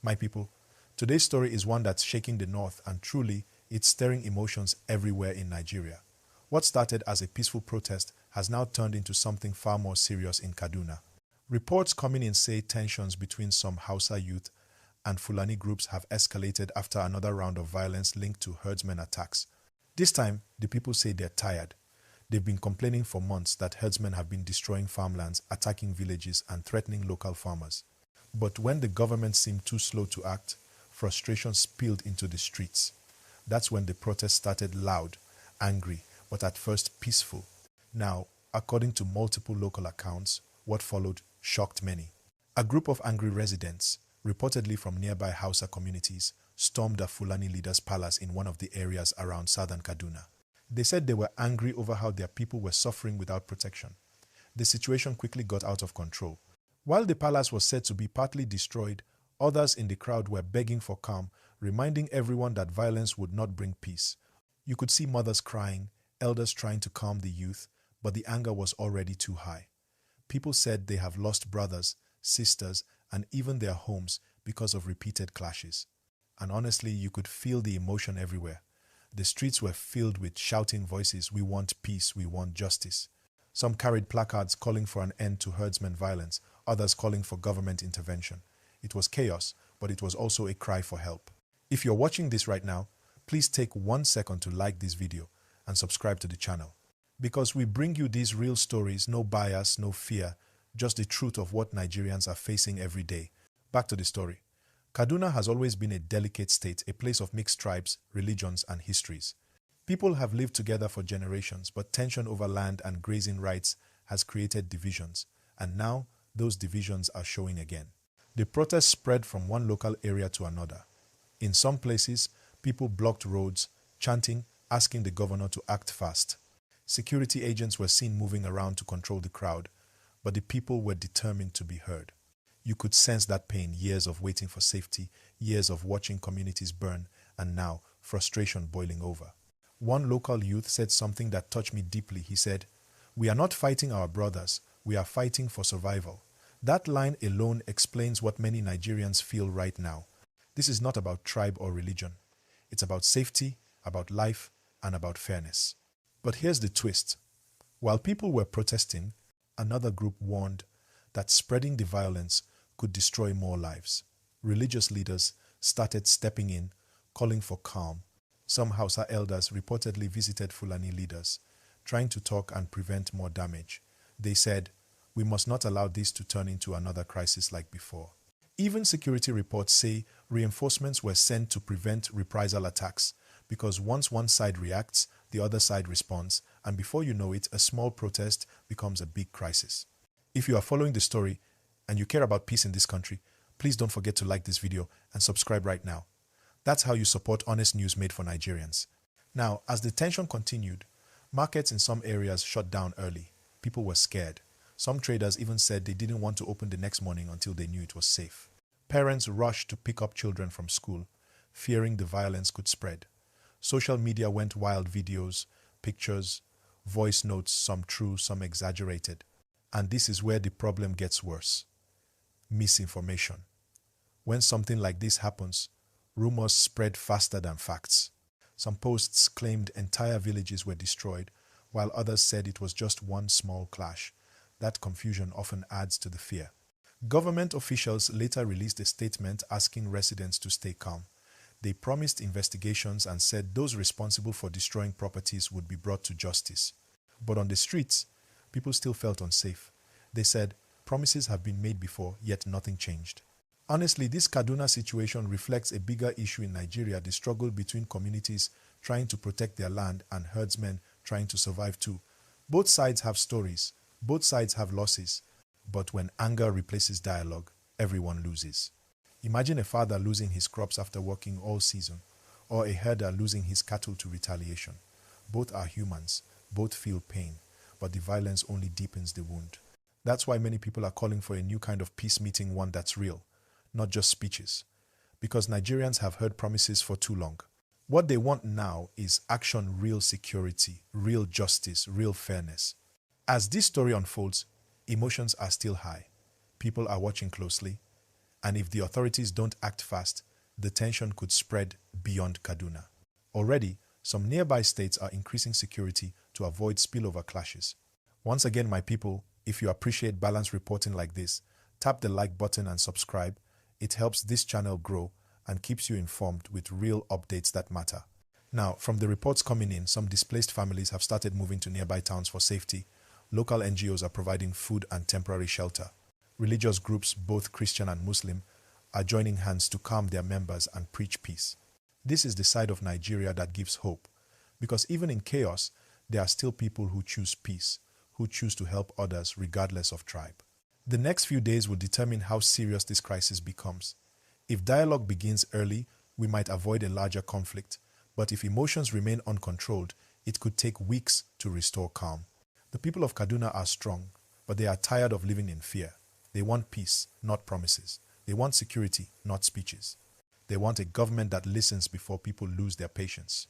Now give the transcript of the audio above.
My people, today's story is one that's shaking the north and truly, it's stirring emotions everywhere in Nigeria. What started as a peaceful protest has now turned into something far more serious in Kaduna. Reports coming in say tensions between some Hausa youth and Fulani groups have escalated after another round of violence linked to herdsmen attacks. This time, the people say they're tired. They've been complaining for months that herdsmen have been destroying farmlands, attacking villages, and threatening local farmers. But when the government seemed too slow to act, frustration spilled into the streets. That's when the protest started loud, angry, but at first peaceful. Now, according to multiple local accounts, what followed shocked many. A group of angry residents, reportedly from nearby Hausa communities, stormed a Fulani leader's palace in one of the areas around southern Kaduna. They said they were angry over how their people were suffering without protection. The situation quickly got out of control. While the palace was said to be partly destroyed, others in the crowd were begging for calm, reminding everyone that violence would not bring peace. You could see mothers crying, elders trying to calm the youth, but the anger was already too high. People said they have lost brothers, sisters, and even their homes because of repeated clashes. And honestly, you could feel the emotion everywhere. The streets were filled with shouting voices, "We want peace, we want justice." Some carried placards calling for an end to herdsmen violence, others calling for government intervention. It was chaos, but it was also a cry for help. If you're watching this right now, please take 1 second to like this video and subscribe to the channel. Because we bring you these real stories, no bias, no fear, just the truth of what Nigerians are facing every day. Back to the story. Kaduna has always been a delicate state, a place of mixed tribes, religions, and histories. People have lived together for generations, but tension over land and grazing rights has created divisions, and now those divisions are showing again. The protests spread from one local area to another. In some places, people blocked roads, chanting, asking the governor to act fast. Security agents were seen moving around to control the crowd, but the people were determined to be heard. You could sense that pain, years of waiting for safety, years of watching communities burn, and now frustration boiling over. One local youth said something that touched me deeply. He said, "We are not fighting our brothers, we are fighting for survival." That line alone explains what many Nigerians feel right now. This is not about tribe or religion. It's about safety, about life, and about fairness. But here's the twist. While people were protesting, another group warned that spreading the violence could destroy more lives. Religious leaders started stepping in, calling for calm. Some Hausa elders reportedly visited Fulani leaders, trying to talk and prevent more damage. They said, "We must not allow this to turn into another crisis like before." Even security reports say reinforcements were sent to prevent reprisal attacks, because once one side reacts, the other side responds, and before you know it, a small protest becomes a big crisis. If you are following the story and you care about peace in this country, please don't forget to like this video and subscribe right now. That's how you support honest news made for Nigerians. Now, as the tension continued, markets in some areas shut down early. People were scared. Some traders even said they didn't want to open the next morning until they knew it was safe. Parents rushed to pick up children from school, fearing the violence could spread. Social media went wild: videos, pictures, voice notes, some true, some exaggerated. And this is where the problem gets worse. Misinformation. When something like this happens, rumors spread faster than facts. Some posts claimed entire villages were destroyed, while others said it was just one small clash. That confusion often adds to the fear. Government officials later released a statement asking residents to stay calm. They promised investigations and said those responsible for destroying properties would be brought to justice. But on the streets, people still felt unsafe. They said, promises have been made before, yet nothing changed. Honestly, this Kaduna situation reflects a bigger issue in Nigeria, the struggle between communities trying to protect their land and herdsmen trying to survive too. Both sides have stories, both sides have losses, but when anger replaces dialogue, everyone loses. Imagine a father losing his crops after working all season, or a herder losing his cattle to retaliation. Both are humans, both feel pain, but the violence only deepens the wound. That's why many people are calling for a new kind of peace meeting, one that's real, not just speeches. Because Nigerians have heard promises for too long. What they want now is action, real security, real justice, real fairness. As this story unfolds, emotions are still high. People are watching closely, And if the authorities don't act fast, the tension could spread beyond Kaduna. Already, some nearby states are increasing security to avoid spillover clashes. Once again, my people, if you appreciate balanced reporting like this, tap the like button and subscribe. It helps this channel grow and keeps you informed with real updates that matter. Now, from the reports coming in, some displaced families have started moving to nearby towns for safety. Local NGOs are providing food and temporary shelter. Religious groups, both Christian and Muslim, are joining hands to calm their members and preach peace. This is the side of Nigeria that gives hope, because even in chaos, there are still people who choose peace, who choose to help others regardless of tribe. The next few days will determine how serious this crisis becomes. If dialogue begins early, we might avoid a larger conflict, but if emotions remain uncontrolled, it could take weeks to restore calm. The people of Kaduna are strong, but they are tired of living in fear. They want peace, not promises. They want security, not speeches. They want a government that listens before people lose their patience.